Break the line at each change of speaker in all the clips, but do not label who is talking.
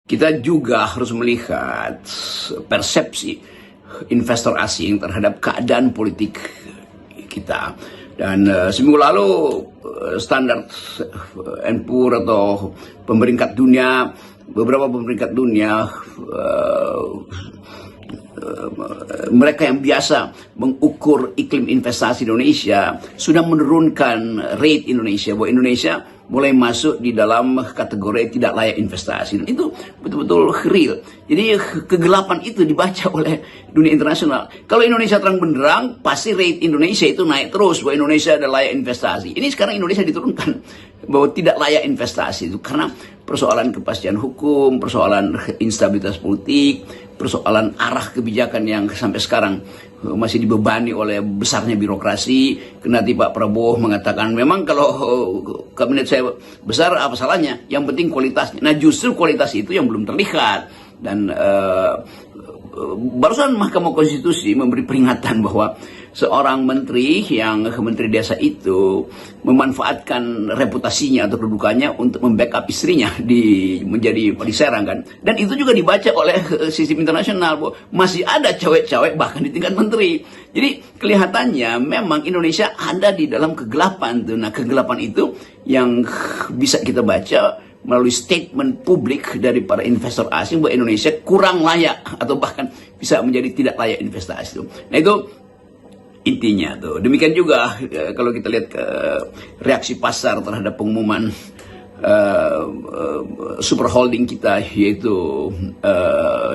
kita juga harus melihat persepsi investor asing terhadap keadaan politik kita. Dan seminggu lalu Standard and Poor atau pemeringkat dunia, beberapa pemeringkat dunia, mereka yang biasa mengukur iklim investasi Indonesia sudah menurunkan rate Indonesia, bahwa Indonesia mulai masuk di dalam kategori tidak layak investasi. Dan itu betul-betul real. Jadi kegelapan itu dibaca oleh dunia internasional. Kalau Indonesia terang benderang, pasti rate Indonesia itu naik terus, bahwa Indonesia ada layak investasi. Ini sekarang Indonesia diturunkan bahwa tidak layak investasi itu karena persoalan kepastian hukum, persoalan instabilitas politik, persoalan arah kebijakan yang sampai sekarang masih dibebani oleh besarnya birokrasi. Kendati Pak Prabowo mengatakan memang kalau kabinet saya besar apa salahnya, yang penting kualitasnya. Nah justru kualitas itu yang belum terlihat. Dan barusan Mahkamah Konstitusi memberi peringatan bahwa seorang menteri yang menteri desa itu memanfaatkan reputasinya atau kedudukannya untuk membackup istrinya menjadi diserang kan. Dan itu juga dibaca oleh sistem internasional bahwa masih ada cewek-cewek bahkan di tingkat menteri. Jadi kelihatannya memang Indonesia ada di dalam kegelapan tuh. Nah kegelapan itu yang bisa kita baca melalui statement publik dari para investor asing bahwa Indonesia kurang layak atau bahkan bisa menjadi tidak layak investasi. Nah itu intinya tuh. Demikian juga kalau kita lihat reaksi pasar terhadap pengumuman super holding kita yaitu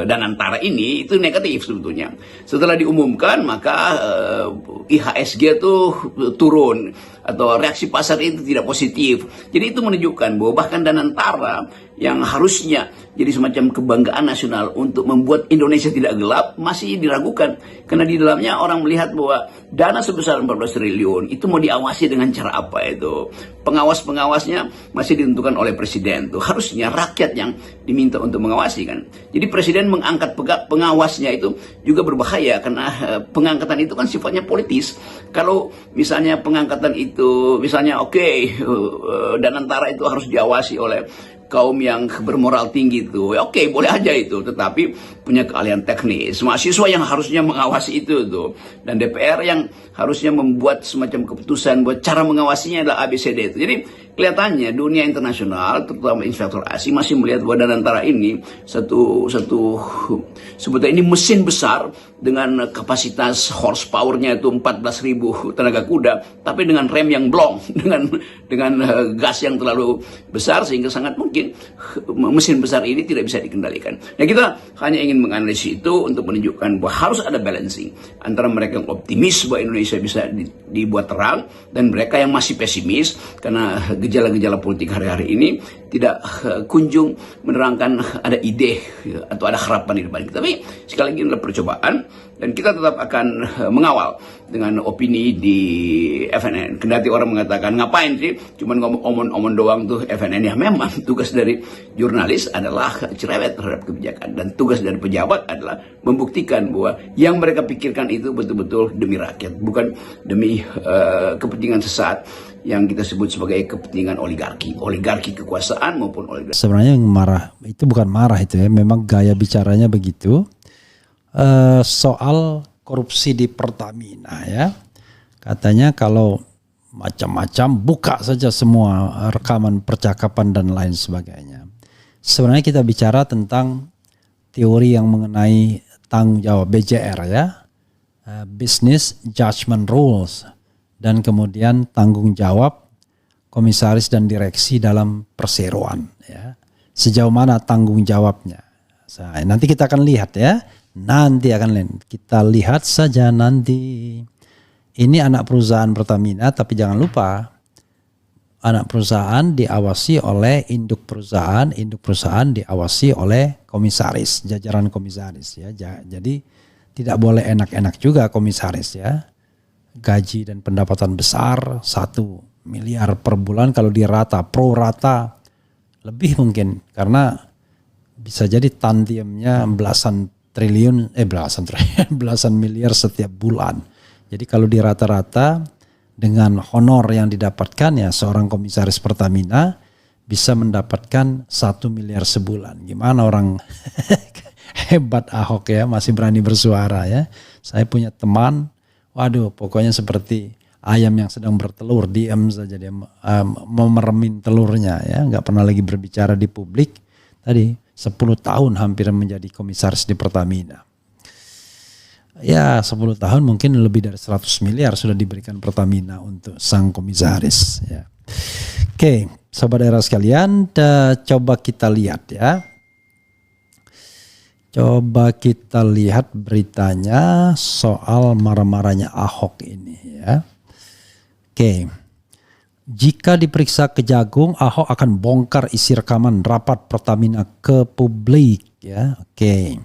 Danantara ini, itu negatif sebetulnya. Setelah diumumkan maka IHSG itu turun atau reaksi pasar itu tidak positif. Jadi itu menunjukkan bahwa bahkan Danantara yang harusnya jadi semacam kebanggaan nasional untuk membuat Indonesia tidak gelap masih diragukan. Karena di dalamnya orang melihat bahwa dana sebesar 14 triliun itu mau diawasi dengan cara apa itu. Pengawas-pengawasnya masih ditentukan oleh presiden tuh. Harusnya rakyat yang diminta untuk mengawasi kan. Jadi presiden mengangkat pengawasnya itu juga berbahaya karena pengangkatan itu kan sifatnya politis. Kalau misalnya pengangkatan itu misalnya Danantara itu harus diawasi oleh kaum yang bermoral tinggi itu, oke, boleh aja itu, tetapi punya keahlian teknis. Mahasiswa yang harusnya mengawasi itu tuh, dan DPR yang harusnya membuat semacam keputusan buat cara mengawasinya adalah ABCD itu. Jadi kelihatannya dunia internasional, terutama investor asing masih melihat bahwa Danantara ini sebetulnya ini mesin besar dengan kapasitas horsepowernya itu 14.000 tenaga kuda, tapi dengan rem yang blong, dengan gas yang terlalu besar sehingga sangat mungkin mesin besar ini tidak bisa dikendalikan. Nah kita hanya ingin menganalisis itu untuk menunjukkan bahwa harus ada balancing antara mereka yang optimis bahwa Indonesia bisa dibuat terang dan mereka yang masih pesimis karena gejala-gejala politik hari-hari ini tidak kunjung menerangkan ada ide atau ada harapan di depan kita. Tapi sekali lagi adalah percobaan dan kita tetap akan mengawal dengan opini di FNN. Kendati orang mengatakan ngapain sih cuman ngomong omon-omon doang tuh FNN, ya memang tugas dari jurnalis adalah cerewet terhadap kebijakan dan tugas dari pejabat adalah membuktikan bahwa yang mereka pikirkan itu betul-betul demi rakyat, bukan demi kepentingan sesaat yang kita sebut sebagai kepentingan oligarki kekuasaan maupun oligarki.
Sebenarnya yang marah itu bukan marah itu ya, memang gaya bicaranya begitu. Soal korupsi di Pertamina ya, katanya kalau macam-macam buka saja semua rekaman percakapan dan lain sebagainya. Sebenarnya kita bicara tentang teori yang mengenai tanggung jawab BJR ya, Business Judgment Rules, dan kemudian tanggung jawab komisaris dan direksi dalam perseroan ya. Sejauh mana tanggung jawabnya? Nanti kita akan lihat ya. Kita lihat saja nanti. Ini anak perusahaan Pertamina, tapi jangan lupa anak perusahaan diawasi oleh induk perusahaan diawasi oleh komisaris, jajaran komisaris ya. Jadi tidak boleh enak-enak juga komisaris ya. Gaji dan pendapatan besar 1 miliar per bulan kalau dirata pro rata lebih mungkin, karena bisa jadi tantiemnya belasan miliar setiap bulan. Jadi kalau di rata-rata dengan honor yang didapatkan ya seorang komisaris Pertamina bisa mendapatkan 1 miliar sebulan. Gimana orang hebat Ahok ya, masih berani bersuara ya. Saya punya teman, waduh pokoknya seperti ayam yang sedang bertelur, diam saja dia memeremin telurnya ya, nggak pernah lagi berbicara di publik. Tadi 10 tahun hampir menjadi komisaris di Pertamina. Ya 10 tahun mungkin lebih dari 100 miliar sudah diberikan Pertamina untuk sang komisaris ya. Oke, sobat daerah sekalian, coba kita lihat ya. Coba kita lihat beritanya soal marah-marahnya Ahok ini ya. Oke. Jika diperiksa Kejagung, Ahok akan bongkar isi rekaman rapat Pertamina ke publik ya. Oke.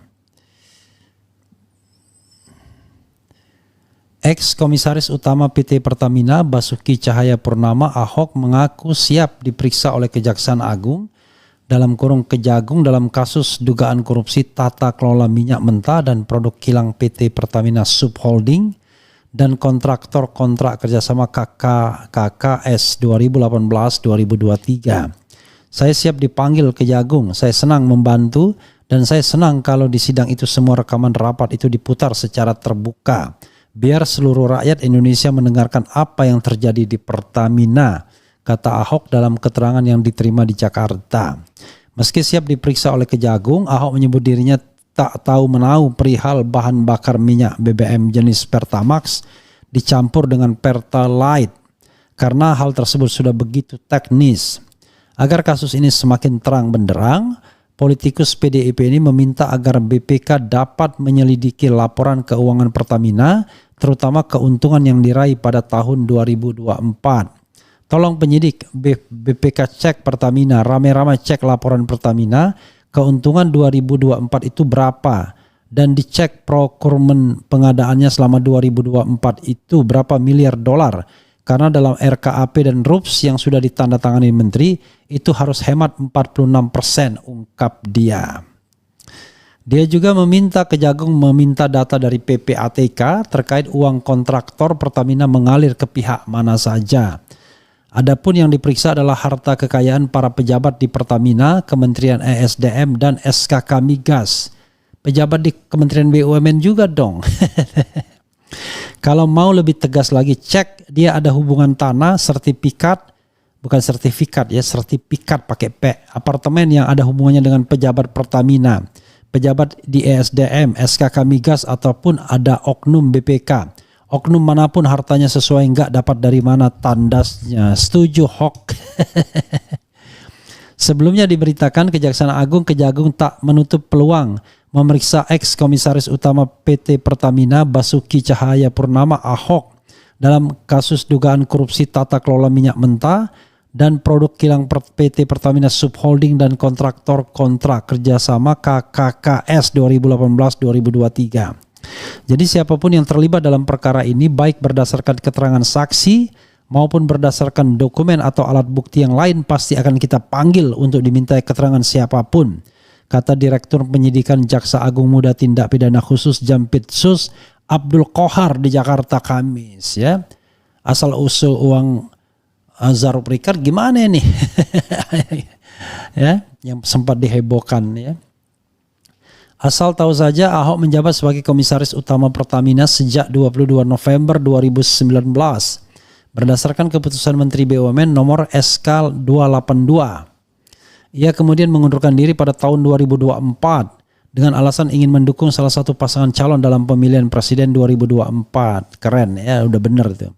Ex-Komisaris Utama PT Pertamina Basuki Cahayapurnama Ahok mengaku siap diperiksa oleh Kejaksaan Agung dalam kurung Kejagung dalam kasus dugaan korupsi tata kelola minyak mentah dan produk kilang PT Pertamina Subholding dan kontraktor kontrak kerjasama KKS 2018-2023. Saya siap dipanggil Kejagung, saya senang membantu dan saya senang kalau di sidang itu semua rekaman rapat itu diputar secara terbuka. Biar seluruh rakyat Indonesia mendengarkan apa yang terjadi di Pertamina, kata Ahok dalam keterangan yang diterima di Jakarta. Meski siap diperiksa oleh Kejagung, Ahok menyebut dirinya tak tahu menahu perihal bahan bakar minyak BBM jenis Pertamax dicampur dengan Pertalite karena hal tersebut sudah begitu teknis. Agar kasus ini semakin terang benderang, politikus PDIP ini meminta agar BPK dapat menyelidiki laporan keuangan Pertamina, terutama keuntungan yang diraih pada tahun 2024. Tolong penyidik BPK cek Pertamina, rame-rame cek laporan Pertamina, keuntungan 2024 itu berapa, dan dicek procurement pengadaannya selama 2024 itu berapa miliar dolar. Karena dalam RKAP dan RUPS yang sudah ditandatangani menteri itu harus hemat 46%, ungkap dia. Dia juga meminta Kejagung meminta data dari PPATK terkait uang kontraktor Pertamina mengalir ke pihak mana saja. Adapun yang diperiksa adalah harta kekayaan para pejabat di Pertamina, Kementerian ESDM dan SKK Migas. Pejabat di Kementerian BUMN juga dong. Kalau mau lebih tegas lagi, cek dia ada hubungan tanah, sertifikat, bukan sertifikat ya, sertifikat pakai P, apartemen yang ada hubungannya dengan pejabat Pertamina, pejabat di ESDM, SKK Migas ataupun ada oknum BPK. Oknum manapun hartanya sesuai enggak dapat dari mana tandasnya. Setuju Hok. Sebelumnya diberitakan Kejaksaan Agung Kejagung tak menutup peluang memeriksa ex-komisaris utama PT Pertamina Basuki Cahayapurnama Ahok dalam kasus dugaan korupsi tata kelola minyak mentah dan produk kilang PT Pertamina Subholding dan kontraktor kontrak kerjasama KKS 2018-2023. Jadi siapapun yang terlibat dalam perkara ini baik berdasarkan keterangan saksi maupun berdasarkan dokumen atau alat bukti yang lain pasti akan kita panggil untuk dimintai keterangan siapapun, kata Direktur Penyidikan Jaksa Agung Muda Tindak Pidana Khusus Jampitsus Abdul Qohar di Jakarta Kamis ya. Asal usul uang Zarub Rikard gimana nih? Ya, yang sempat dihebohkan ya. Asal tahu saja Ahok menjabat sebagai komisaris utama Pertamina sejak 22 November 2019 berdasarkan keputusan Menteri BUMN nomor SK 282. Ia kemudian mengundurkan diri pada tahun 2024 dengan alasan ingin mendukung salah satu pasangan calon dalam pemilihan presiden 2024. Keren ya, udah bener itu.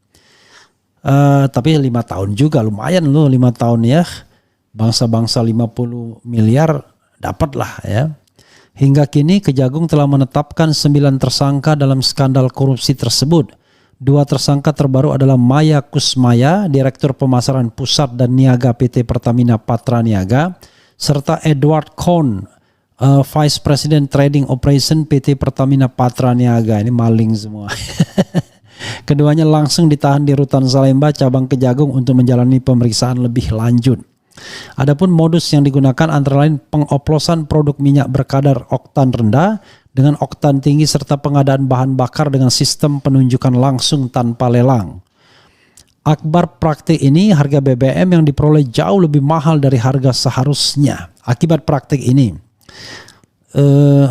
Tapi 5 tahun juga lumayan loh, 5 tahun ya. Bangsa-bangsa 50 miliar dapat lah ya. Hingga kini Kejagung telah menetapkan 9 tersangka dalam skandal korupsi tersebut. 2 tersangka terbaru adalah Maya Kusmaya, Direktur Pemasaran Pusat dan Niaga PT Pertamina Patra Niaga, serta Edward Kohn, Vice President Trading Operation PT Pertamina Patra Niaga. Ini maling semua. Keduanya langsung ditahan di Rutan Salemba, cabang Kejagung untuk menjalani pemeriksaan lebih lanjut. Adapun modus yang digunakan antara lain pengoplosan produk minyak berkadar oktan rendah dengan oktan tinggi serta pengadaan bahan bakar dengan sistem penunjukan langsung tanpa lelang. Akibat praktik ini, harga BBM yang diperoleh jauh lebih mahal dari harga seharusnya. Akibat praktik ini,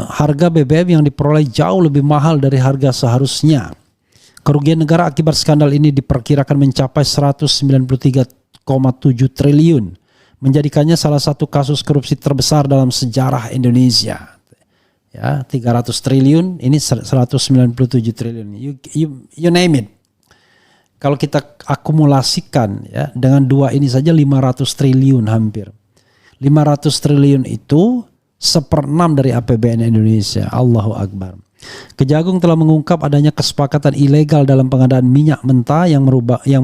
harga BBM yang diperoleh jauh lebih mahal dari harga seharusnya. Kerugian negara akibat skandal ini diperkirakan mencapai 193,7 triliun, menjadikannya salah satu kasus korupsi terbesar dalam sejarah Indonesia. Ya, 300 triliun, ini 197 triliun. You name it. Kalau kita akumulasikan ya dengan dua ini saja 500 triliun hampir. 500 triliun itu 1/6 dari APBN Indonesia. Allahu Akbar. Kejagung telah mengungkap adanya kesepakatan ilegal dalam pengadaan minyak mentah yang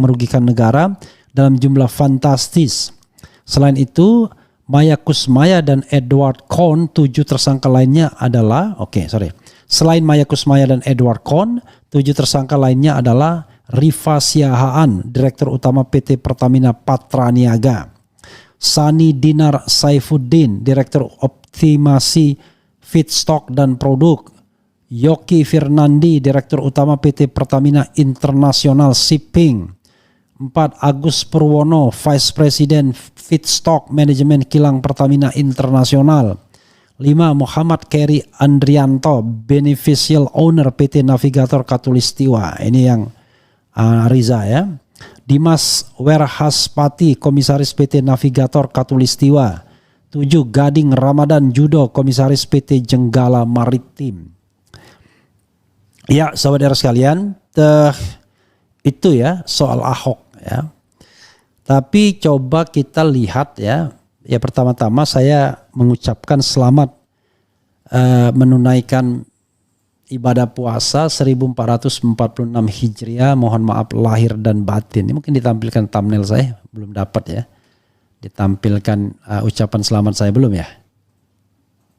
merugikan negara dalam jumlah fantastis. Selain itu, Maya Kusmaya dan Edward Cohn, 7 tersangka lainnya adalah, selain Maya Kusmaya dan Edward Cohn, 7 tersangka lainnya adalah Rifa Siahaan, Direktur Utama PT Pertamina Patraniaga, Sani Dinar Saifuddin, Direktur Optimasi Feedstock dan Produk, Yoki Firnandi, Direktur Utama PT Pertamina International Shipping, 4. Agus Purwono, Vice President Feedstock Management Kilang Pertamina Internasional, 5. Muhammad Keri Andrianto, Beneficial Owner PT Navigator Katulistiwa, ini yang Riza ya. Dimas Werhaspati, Komisaris PT Navigator Katulistiwa. 7. Gading Ramadan Judo, Komisaris PT Jenggala Maritim. Ya, saudara sekalian, itu ya soal Ahok ya. Tapi coba kita lihat ya. Ya, pertama-tama saya mengucapkan selamat menunaikan ibadah puasa 1446 Hijriah. Mohon maaf lahir dan batin. Ini mungkin ditampilkan thumbnail saya, belum dapat ya. Ditampilkan ucapan selamat saya belum ya?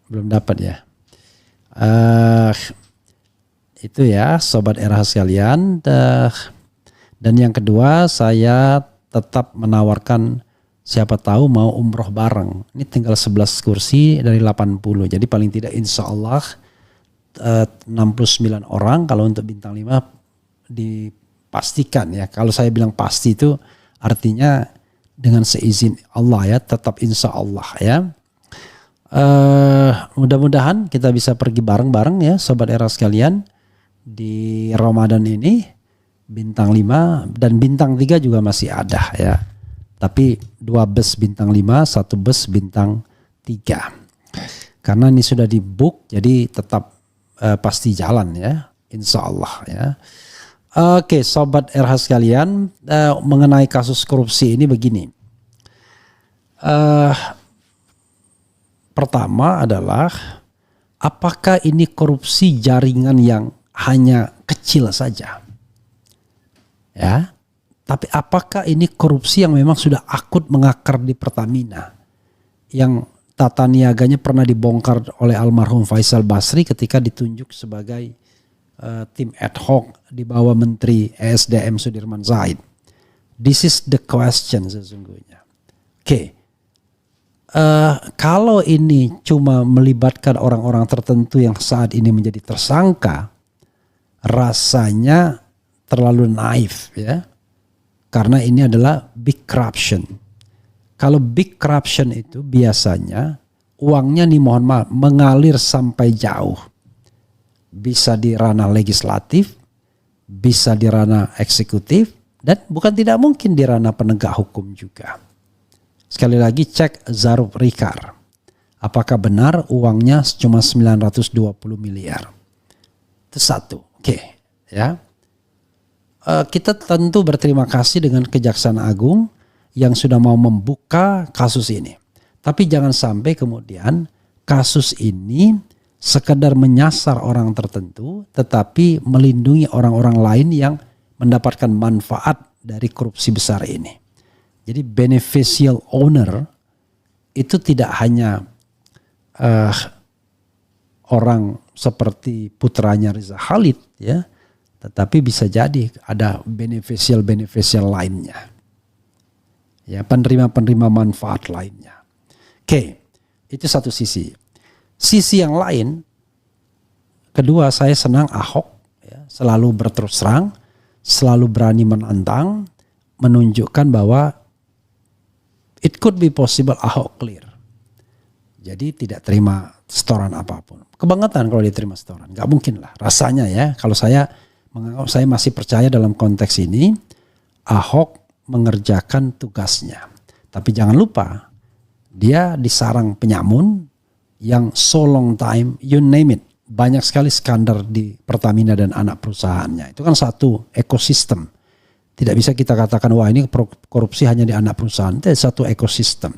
Belum dapat ya. Itu ya Sobat RH sekalian. Dan yang kedua, saya tetap menawarkan siapa tahu mau umroh bareng. Ini tinggal 11 kursi dari 80. Jadi paling tidak insya Allah 69 orang. Kalau untuk bintang 5 dipastikan ya. Kalau saya bilang pasti itu artinya dengan seizin Allah ya, tetap insya Allah ya. Mudah-mudahan kita bisa pergi bareng-bareng ya Sobat Era sekalian di Ramadan ini. Bintang 5 dan bintang 3 juga masih ada ya. Tapi 2 bus bintang 5, 1 bus bintang 3. Karena ini sudah di book jadi tetap pasti jalan ya, insya Allah ya. Oke, Sobat RH sekalian, mengenai kasus korupsi ini begini. Pertama adalah apakah ini korupsi jaringan yang hanya kecil saja? Ya, tapi apakah ini korupsi yang memang sudah akut mengakar di Pertamina, yang tata niaganya pernah dibongkar oleh almarhum Faisal Basri ketika ditunjuk sebagai tim ad hoc di bawah Menteri ESDM Sudirman Said? This is the question sesungguhnya. Oke. Kalau ini cuma melibatkan orang-orang tertentu yang saat ini menjadi tersangka, rasanya terlalu naif ya. Karena ini adalah big corruption. Kalau big corruption itu biasanya uangnya nih mohon maaf mengalir sampai jauh. Bisa di ranah legislatif, bisa di ranah eksekutif, dan bukan tidak mungkin di ranah penegak hukum juga. Sekali lagi cek Zarub Rikar. Apakah benar uangnya cuma 920 miliar? Itu satu. Oke, ya. Kita tentu berterima kasih dengan Kejaksaan Agung yang sudah mau membuka kasus ini. Tapi jangan sampai kemudian kasus ini sekedar menyasar orang tertentu tetapi melindungi orang-orang lain yang mendapatkan manfaat dari korupsi besar ini. Jadi beneficial owner itu tidak hanya orang seperti putranya Riza Khalid ya, tetapi bisa jadi ada beneficial lainnya. Ya, penerima manfaat lainnya. Oke, itu satu sisi. Sisi yang lain, kedua saya senang Ahok ya, selalu berterus terang, selalu berani menantang, menunjukkan bahwa it could be possible Ahok clear. Jadi tidak terima setoran apapun. Kebangetan kalau diterima setoran. Gak mungkin lah rasanya ya. Kalau saya menganggap, saya masih percaya dalam konteks ini Ahok mengerjakan tugasnya. Tapi jangan lupa dia di sarang penyamun yang so long time, you name it. Banyak sekali skandal di Pertamina dan anak perusahaannya. Itu kan satu ekosistem. Tidak bisa kita katakan wah ini korupsi hanya di anak perusahaan. Itu satu ekosistem.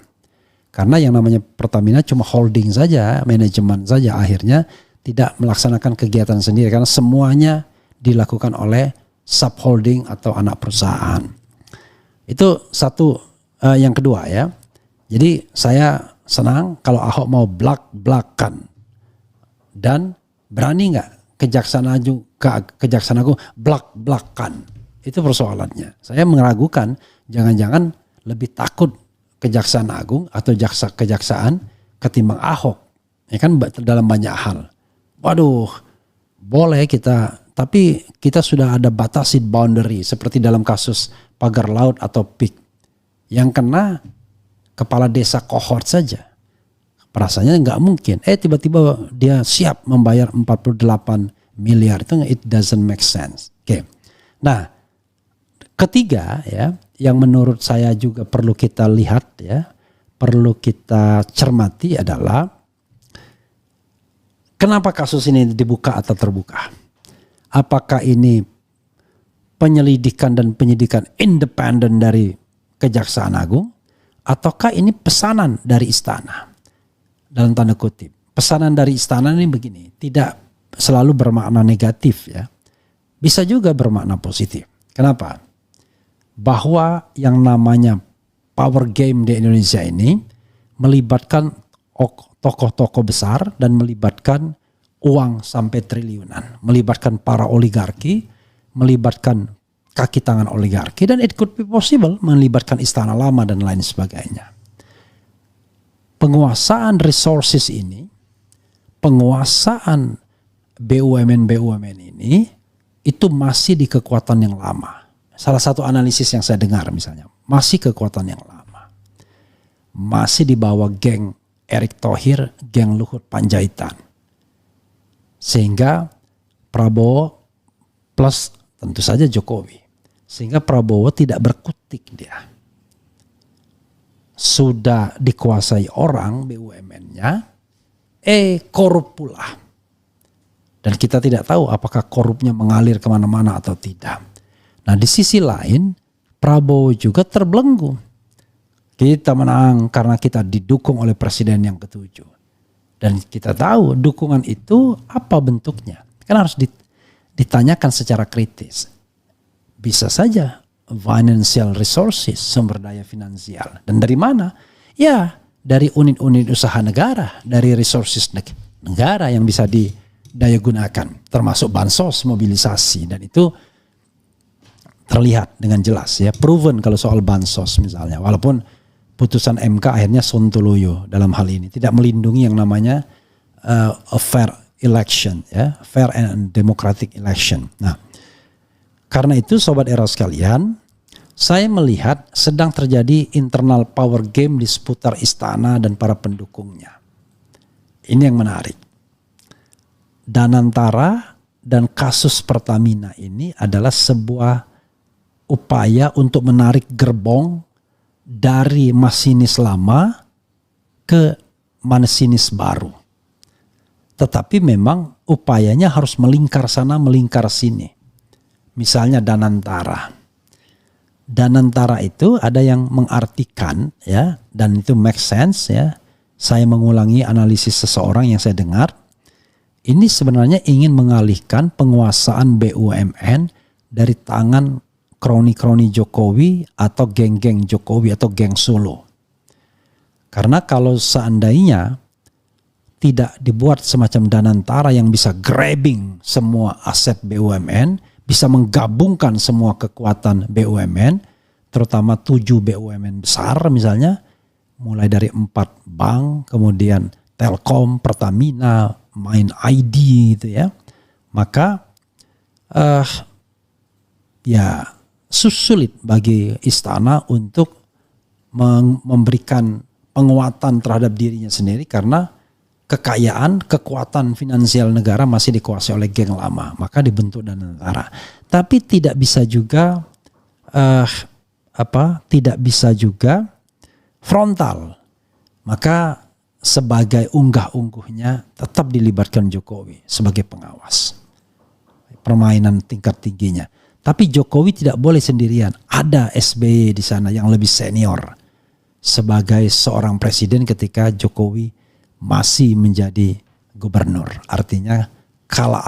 Karena yang namanya Pertamina cuma holding saja, manajemen saja. Akhirnya tidak melaksanakan kegiatan sendiri. Karena semuanya dilakukan oleh subholding atau anak perusahaan. Itu satu. Yang kedua ya. Jadi saya senang kalau Ahok mau blak-blakan. Dan berani nggak Kejaksaan Agung blak-blakan. Itu persoalannya. Saya meragukan jangan-jangan lebih takut Kejaksaan Agung atau kejaksaan ketimbang Ahok. Ya kan dalam banyak hal. Waduh, boleh kita, tapi kita sudah ada batasi boundary seperti dalam kasus pagar laut atau PIK. Yang kena kepala desa kohort saja. Rasanya nggak mungkin. Tiba-tiba dia siap membayar 48 miliar. Itu it doesn't make sense. Oke. Nah, ketiga ya, yang menurut saya juga perlu kita lihat ya, perlu kita cermati adalah kenapa kasus ini dibuka atau terbuka? Apakah ini penyelidikan dan penyidikan independen dari Kejaksaan Agung ataukah ini pesanan dari istana? Dalam tanda kutip. Pesanan dari istana ini begini, tidak selalu bermakna negatif ya. Bisa juga bermakna positif. Kenapa? Bahwa yang namanya power game di Indonesia ini melibatkan tokoh-tokoh besar dan melibatkan uang sampai triliunan. Melibatkan para oligarki, melibatkan kaki tangan oligarki, dan it could be possible melibatkan istana lama dan lain sebagainya. Penguasaan resources ini, penguasaan BUMN ini, itu masih di kekuatan yang lama. Salah satu analisis yang saya dengar misalnya, masih kekuatan yang lama. Masih di bawah geng Erick Thohir, geng Luhut Panjaitan. Sehingga Prabowo plus tentu saja Jokowi. Sehingga Prabowo tidak berkutik dia. Sudah dikuasai orang BUMN-nya, korup pula. Dan kita tidak tahu apakah korupnya mengalir kemana-mana atau tidak. Nah di sisi lain, Prabowo juga terbelenggu. Kita menang karena kita didukung oleh presiden yang ke-7. Dan kita tahu dukungan itu apa bentuknya. Kan harus ditanyakan secara kritis. Bisa saja financial resources, sumber daya finansial. Dan dari mana? Ya dari unit-unit usaha negara, dari resources negara yang bisa didaya gunakan. Termasuk bansos, mobilisasi. Dan itu terlihat dengan jelas ya. Proven kalau soal bansos misalnya. Walaupun putusan MK akhirnya sontoloyo dalam hal ini. Tidak melindungi yang namanya a fair election. Ya, fair and democratic election. Nah, karena itu Sobat Era sekalian, saya melihat sedang terjadi internal power game di seputar istana dan para pendukungnya. Ini yang menarik. Danantara dan kasus Pertamina ini adalah sebuah upaya untuk menarik gerbong dari masinis lama ke masinis baru. Tetapi memang upayanya harus melingkar sana, melingkar sini. Misalnya Danantara. Danantara itu ada yang mengartikan ya, dan itu make sense ya. Saya mengulangi analisis seseorang yang saya dengar. Ini sebenarnya ingin mengalihkan penguasaan BUMN dari tangan kroni-kroni Jokowi atau geng-geng Jokowi atau geng Solo. Karena kalau seandainya tidak dibuat semacam Danantara yang bisa grabbing semua aset BUMN, bisa menggabungkan semua kekuatan BUMN, terutama 7 BUMN besar misalnya, mulai dari 4 bank, kemudian Telkom, Pertamina, Main ID gitu ya. Maka ya sulit bagi istana untuk memberikan penguatan terhadap dirinya sendiri karena kekayaan, kekuatan finansial negara masih dikuasai oleh geng lama, maka dibentuk Danantara. Tapi tidak bisa juga tidak bisa juga frontal. Maka sebagai unggah-ungguhnya tetap dilibatkan Jokowi sebagai pengawas. Permainan tingkat tingginya. Tapi Jokowi tidak boleh sendirian. Ada SBY di sana yang lebih senior sebagai seorang presiden ketika Jokowi masih menjadi gubernur. Artinya kalah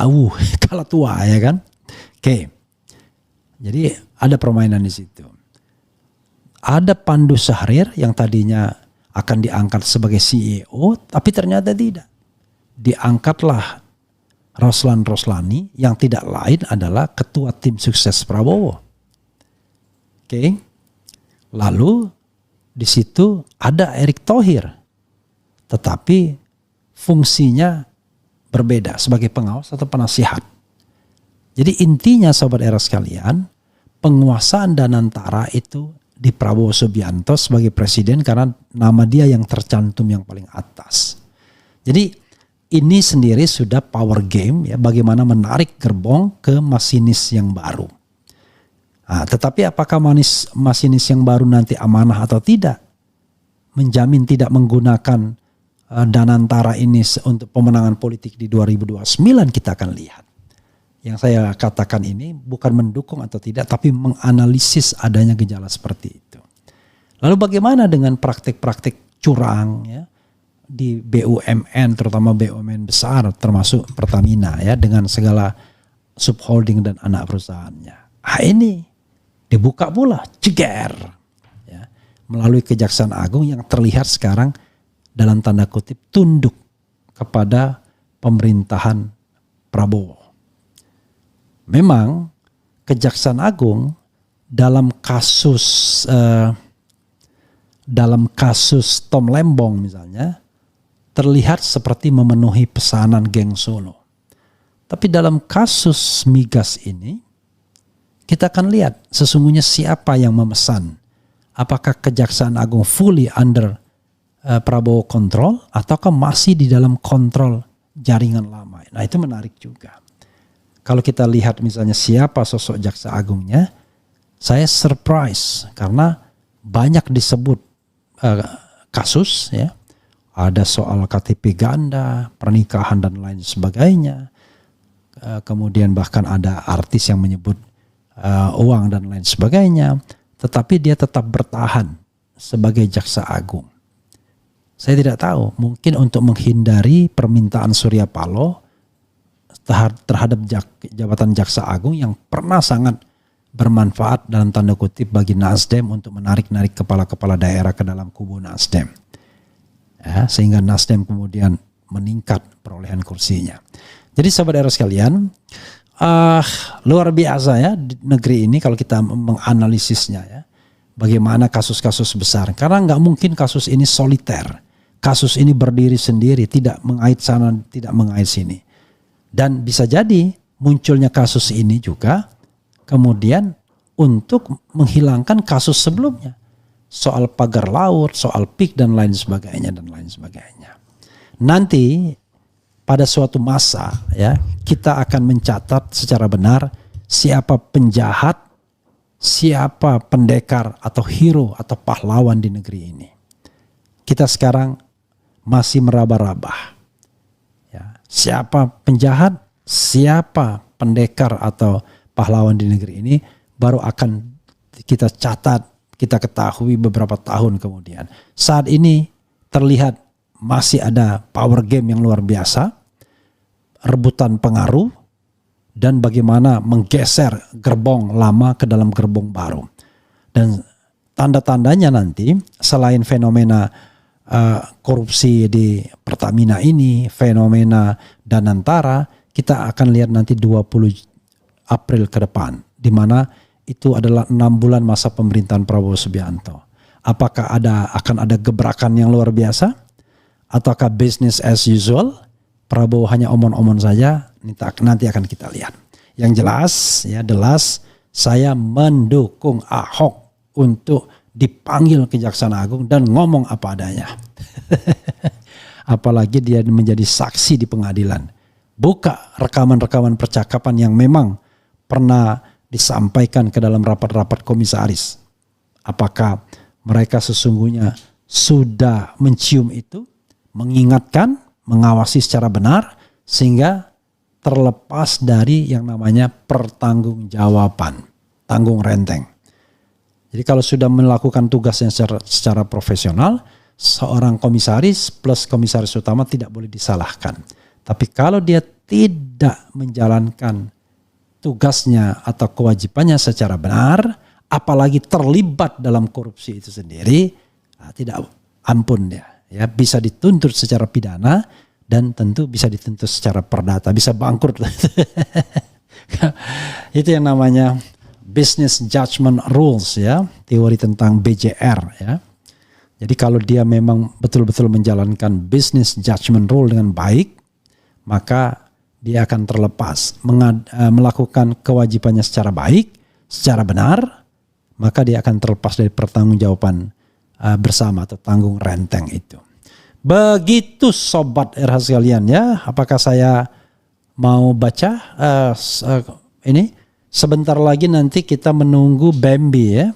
tua ya kan. Oke. Jadi ada permainan di situ. Ada Pandu Syahrir yang tadinya akan diangkat sebagai CEO, tapi ternyata tidak. Diangkatlah Roslan Roslani yang tidak lain adalah ketua tim sukses Prabowo. Oke. Lalu di situ ada Erick Thohir, tetapi fungsinya berbeda sebagai pengawas atau penasihat. Jadi intinya Sobat Era sekalian, penguasaan Danantara itu di Prabowo Subianto sebagai presiden karena nama dia yang tercantum yang paling atas. Jadi ini sendiri sudah power game ya, bagaimana menarik gerbong ke masinis yang baru. Nah, tetapi apakah masinis yang baru nanti amanah atau tidak? Menjamin tidak menggunakan Danantara ini untuk pemenangan politik di 2029 kita akan lihat. Yang saya katakan ini bukan mendukung atau tidak, tapi menganalisis adanya gejala seperti itu. Lalu bagaimana dengan praktik-praktik curang ya di BUMN, terutama BUMN besar termasuk Pertamina ya dengan segala subholding dan anak perusahaannya. Ini dibuka pula, ceger ya, melalui Kejaksaan Agung yang terlihat sekarang dalam tanda kutip tunduk kepada pemerintahan Prabowo. Memang Kejaksaan Agung dalam kasus Tom Lembong misalnya terlihat seperti memenuhi pesanan geng Solo. Tapi dalam kasus migas ini kita akan lihat sesungguhnya siapa yang memesan. Apakah Kejaksaan Agung fully under Prabowo kontrol ataukah masih di dalam kontrol jaringan lama. Nah itu menarik juga. Kalau kita lihat misalnya siapa sosok Jaksa Agungnya, saya surprise karena banyak disebut kasus ya. Ada soal KTP ganda, pernikahan dan lain sebagainya. Kemudian bahkan ada artis yang menyebut uang dan lain sebagainya. Tetapi dia tetap bertahan sebagai Jaksa Agung. Saya tidak tahu, mungkin untuk menghindari permintaan Surya Paloh terhadap jabatan Jaksa Agung yang pernah sangat bermanfaat dalam tanda kutip bagi Nasdem untuk menarik-narik kepala-kepala daerah ke dalam kubu Nasdem. Ya, sehingga Nasdem kemudian meningkat perolehan kursinya. Jadi sahabat daerah sekalian, luar biasa ya di negeri ini kalau kita menganalisisnya ya. Bagaimana kasus-kasus besar. Karena nggak mungkin kasus ini soliter. Kasus ini berdiri sendiri, tidak mengait sana, tidak mengait sini. Dan bisa jadi munculnya kasus ini juga kemudian untuk menghilangkan kasus sebelumnya. Soal pagar laut, soal PIK dan lain sebagainya dan lain sebagainya. Nanti pada suatu masa ya kita akan mencatat secara benar siapa penjahat, siapa pendekar atau hero atau pahlawan di negeri ini. Kita sekarang masih meraba-raba. Siapa penjahat, siapa pendekar atau pahlawan di negeri ini baru akan kita catat, kita ketahui beberapa tahun kemudian. Saat ini terlihat masih ada power game yang luar biasa, rebutan pengaruh, dan bagaimana menggeser gerbong lama ke dalam gerbong baru. Dan tanda-tandanya nanti selain fenomena korupsi di Pertamina ini, fenomena Danantara, kita akan lihat nanti 20 April ke depan, di mana itu adalah 6 bulan masa pemerintahan Prabowo Subianto. Apakah akan ada gebrakan yang luar biasa? Ataukah business as usual? Prabowo hanya omon-omon saja, nanti akan kita lihat. Yang jelas, ya the last saya mendukung Ahok untuk dipanggil Kejaksaan Agung dan ngomong apa adanya. Apalagi dia menjadi saksi di pengadilan. Buka rekaman-rekaman percakapan yang memang pernah disampaikan ke dalam rapat-rapat komisaris. Apakah mereka sesungguhnya sudah mencium itu, mengingatkan, mengawasi secara benar, sehingga terlepas dari yang namanya pertanggungjawaban, tanggung renteng. Jadi kalau sudah melakukan tugasnya secara profesional, seorang komisaris plus komisaris utama tidak boleh disalahkan. Tapi kalau dia tidak menjalankan tugasnya atau kewajibannya secara benar, apalagi terlibat dalam korupsi itu sendiri, tidak ampun dia. Ya, bisa dituntut secara pidana dan tentu bisa dituntut secara perdata, bisa bangkrut. Itu yang namanya business judgment rules, ya, teori tentang BJR, ya. Jadi kalau dia memang betul-betul menjalankan business judgment rule dengan baik, maka dia akan terlepas melakukan kewajibannya secara baik, secara benar, maka dia akan terlepas dari pertanggungjawaban bersama atau tanggung renteng itu. Begitu sobat RH sekalian, ya. Apakah saya mau baca ini? Sebentar lagi nanti kita menunggu Bambi, ya.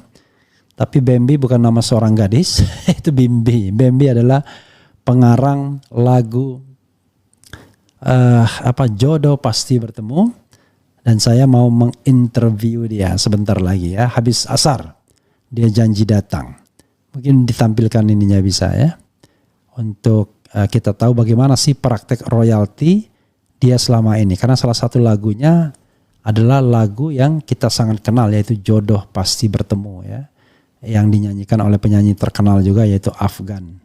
Tapi Bambi bukan nama seorang gadis, itu Bimbi. Bambi adalah pengarang lagu Jodoh Pasti Bertemu, dan saya mau menginterview dia sebentar lagi, ya. Habis asar dia janji datang. Mungkin ditampilkan ininya bisa, ya. Untuk kita tahu bagaimana sih praktek royalti dia selama ini. Karena salah satu lagunya adalah lagu yang kita sangat kenal, yaitu Jodoh Pasti Bertemu, ya, yang dinyanyikan oleh penyanyi terkenal juga yaitu Afgan.